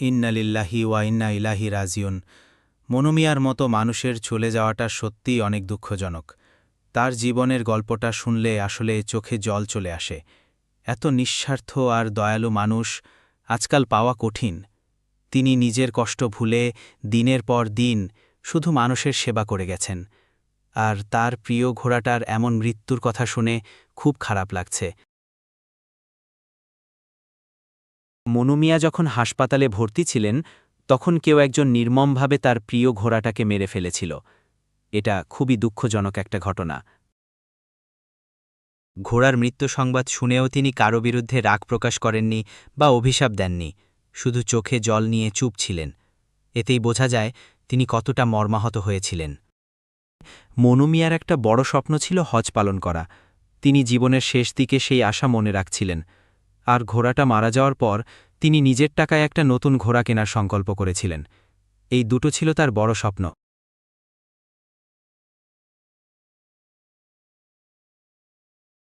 ইন্না লিল্লাহি ওয়া ইন্না ইলাইহি রাজিউন। মনু মিয়ার মতো মানুষের চলে যাওয়াটা সত্যিই অনেক দুঃখজনক। তার জীবনের গল্পটা শুনলে আসলে চোখে জল চলে আসে। এত নিঃস্বার্থ আর দয়ালু মানুষ আজকাল পাওয়া কঠিন। তিনি নিজের কষ্ট ভুলে দিনের পর দিন শুধু মানুষের সেবা করে গেছেন। আর তার প্রিয় ঘোড়াটার এমন মৃত্যুর কথা শুনে খুব খারাপ লাগছে। মনু মিয়া যখন হাসপাতালে ভর্তি ছিলেন, তখন কেউ একজন নির্মমভাবে তার প্রিয় ঘোড়াটাকে মেরে ফেলেছিল। এটা খুবই দুঃখজনক একটা ঘটনা। ঘোড়ার মৃত্যু সংবাদ শুনেও তিনি কারো বিরুদ্ধে রাগ প্রকাশ করেননি বা অভিশাপ দেননি, শুধু চোখে জল নিয়ে চুপ ছিলেন। এতেই বোঝা যায় তিনি কতটা মর্মাহত হয়েছিলেন। মনু মিয়ার একটা বড় স্বপ্ন ছিল হজ পালন করা। তিনি জীবনের শেষ দিকে সেই আশা মনে রাখছিলেন। আর ঘোড়াটা মারা যাওয়ার পর তিনি নিজের টাকায় একটা নতুন ঘোড়া কেনার সংকল্প করেছিলেন। এই দুটো ছিল তার বড় স্বপ্ন।